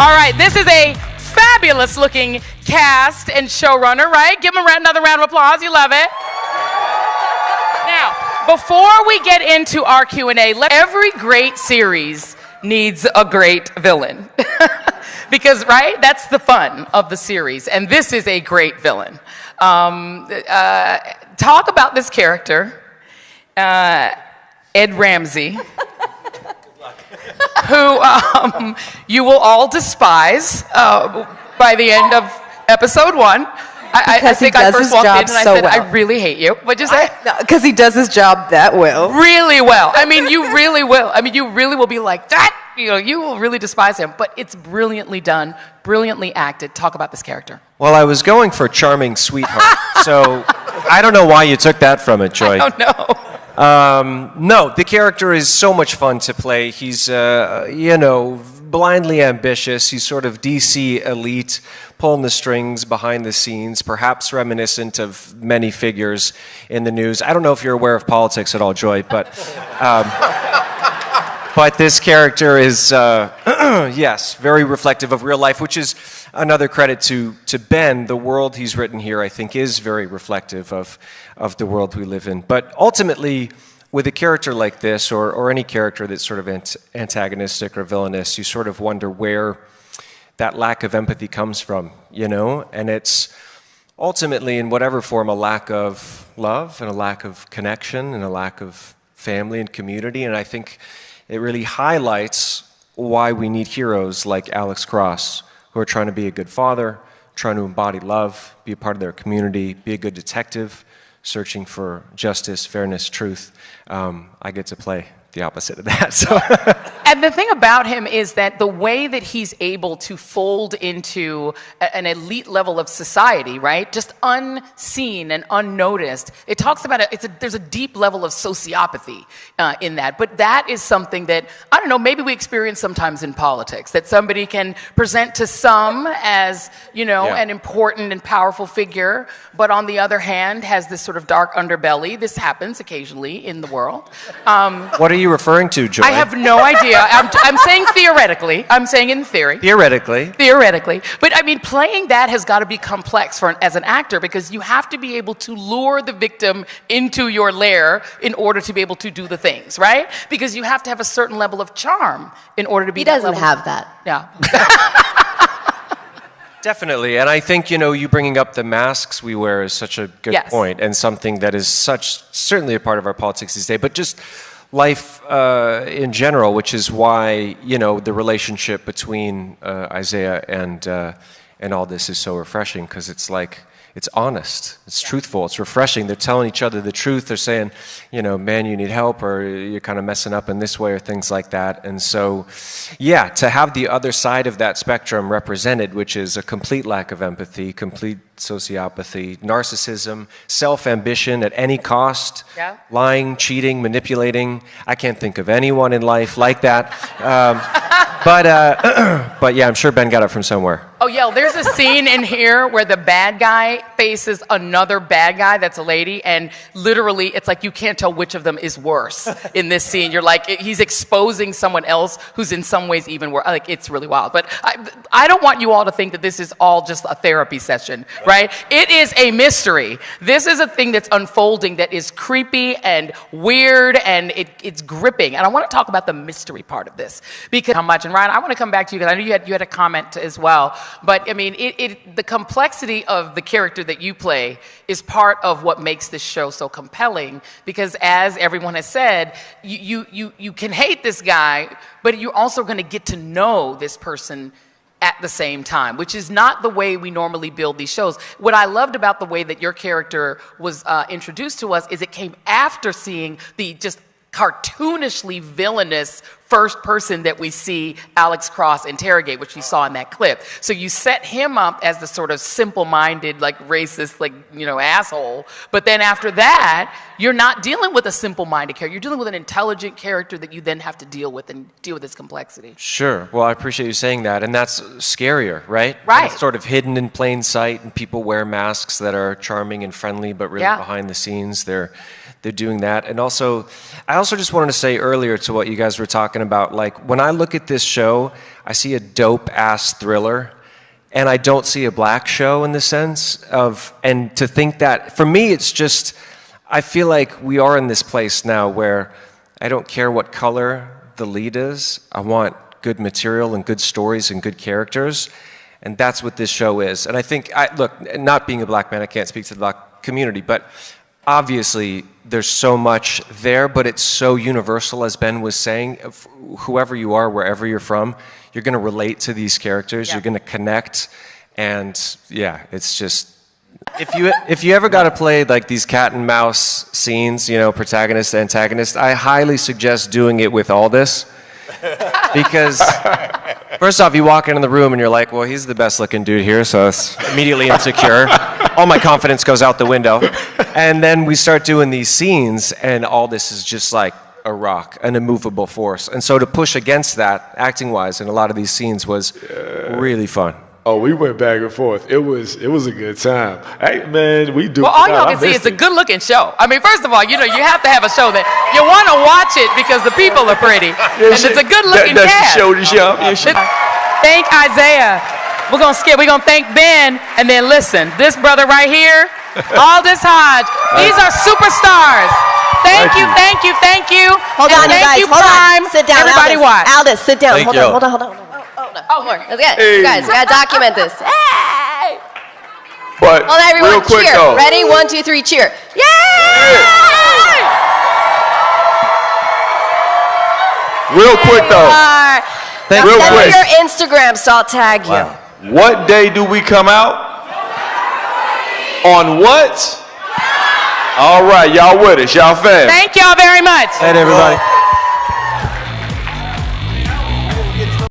All right, this is a fabulous looking cast and showrunner, right? Give them another round of applause. You love it. Now, before we get into our Q&A, every great series needs a great villain. Because, right, that's the fun of the series. And this is a great villain. Talk about this character, Ed Ramsey, who you will all despise by the end of episode 1. I think I first walked in and I said, I really hate you. What'd you say? Because he does his job that well. Really well. I mean, you really will. I mean, you really will be like, that, you will really despise him. But it's brilliantly done, brilliantly acted. Talk about this character. Well, I was going for charming sweetheart. So I don't know why you took that from it, Joy. I don't know. No, the character is so much fun to play. He's, blindly ambitious. He's sort of DC elite, pulling the strings behind the scenes, perhaps reminiscent of many figures in the news. I don't know if you're aware of politics at all, Joy, but this character is, yes, very reflective of real life, which is another credit to Ben. The world he's written here, I think, is very reflective of the world we live in. But ultimately, with a character like this, or any character that's sort of antagonistic or villainous, you sort of wonder where that lack of empathy comes from, And it's ultimately, in whatever form, a lack of love and a lack of connection and a lack of family and community. And I think it really highlights why we need heroes like Alex Cross, who are trying to be a good father, trying to embody love, be a part of their community, be a good detective, searching for justice, fairness, truth. I get to play the opposite of that. So. And the thing about him is that the way that he's able to fold into an elite level of society, right? Just unseen and unnoticed. It talks about there's a deep level of sociopathy in that. But that is something that, I don't know, maybe we experience sometimes in politics, that somebody can present to some as, an important and powerful figure, but on the other hand has this sort of dark underbelly. This happens occasionally in the world. What are you referring to, Joy? I have no idea. I'm saying theoretically. I'm saying in theory. Theoretically. But I mean, playing that has got to be complex as an actor, because you have to be able to lure the victim into your lair in order to be able to do the things, right? Because you have to have a certain level of charm in order to be. He doesn't have that. Yeah. Definitely, and I think, you bringing up the masks we wear is such a good point, and something that is certainly a part of our politics these days, but just life in general, which is why, the relationship between Isaiah and all this is so refreshing, because it's like, it's honest, it's truthful, it's refreshing. They're telling each other the truth. They're saying, man, you need help, or you're kind of messing up in this way, or things like that. And so, to have the other side of that spectrum represented, which is a complete lack of empathy, complete sociopathy, narcissism, self-ambition at any cost, lying, cheating, manipulating. I can't think of anyone in life like that. But I'm sure Ben got it from somewhere. Oh, yeah, there's a scene in here where the bad guy faces another bad guy that's a lady, and literally it's like you can't tell which of them is worse in this scene. You're like, he's exposing someone else who's in some ways even worse. Like, it's really wild. But I don't want you all to think that this is all just a therapy session, right? It is a mystery. This is a thing that's unfolding that is creepy and weird, and it's gripping. And I want to talk about the mystery part of this, because how much, and Ryan, I want to come back to you, because I know you had a comment as well. But I mean, the complexity of the character that you play is part of what makes this show so compelling. Because as everyone has said, you can hate this guy, but you're also going to get to know this person at the same time, which is not the way we normally build these shows. What I loved about the way that your character was introduced to us is it came after seeing the just cartoonishly villainous first person that we see Alex Cross interrogate, which you saw in that clip. So you set him up as the sort of simple-minded, like racist, like, asshole. But then after that, you're not dealing with a simple-minded character. You're dealing with an intelligent character that you then have to deal with and deal with its complexity. Sure. Well, I appreciate you saying that. And that's scarier, right? Right. It's sort of hidden in plain sight, and people wear masks that are charming and friendly, but really behind the scenes, they're doing that. And also, I also just wanted to say earlier to what you guys were talking talking about. Like, when I look at this show, I see a dope-ass thriller, and I don't see a black show in the sense of, and to think that, for me, it's just, I feel like we are in this place now where I don't care what color the lead is. I want good material and good stories and good characters, and that's what this show is. And I think, look, not being a black man, I can't speak to the black community, but obviously there's so much there, but it's so universal, as Ben was saying. Whoever you are, wherever you're from, you're going to relate to these characters, you're going to connect, and yeah, it's just, if you ever got to play like these cat and mouse scenes, you know, protagonist, antagonist, I highly suggest doing it with Aldous. Because first off, you walk into the room and you're like, well, he's the best looking dude here, so it's immediately insecure. All my confidence goes out the window. And then we start doing these scenes, and all this is just like a rock, an immovable force. And so to push against that, acting-wise, in a lot of these scenes was really fun. Oh, we went back and forth. It was a good time. Hey, man, we do. Well, all y'all can see is a good-looking show. I mean, first of all, you know, you have to have a show that you want to watch it because the people are pretty, and it's a good-looking cast. That's the show. Thank Isaiah. We're gonna skip. We're gonna thank Ben, and then listen. This brother right here, Aldous Hodge. These are superstars. Thank you. Hold on, you guys. Hold on. Sit down. Everybody Aldous. watch. Aldous, sit down. Thank Hold you. on. Oh, more. Let's get it. You guys, we gotta document this. Hey! But Hold on, everyone. real quick Cheer. though. Ready? 1, 2, 3. Cheer. Yay! Real quick though. Now Real send me quick. your Instagram, so I'll tag you. What day do we come out? On what? All right, y'all with us. Y'all fast. Thank y'all very much. And everybody.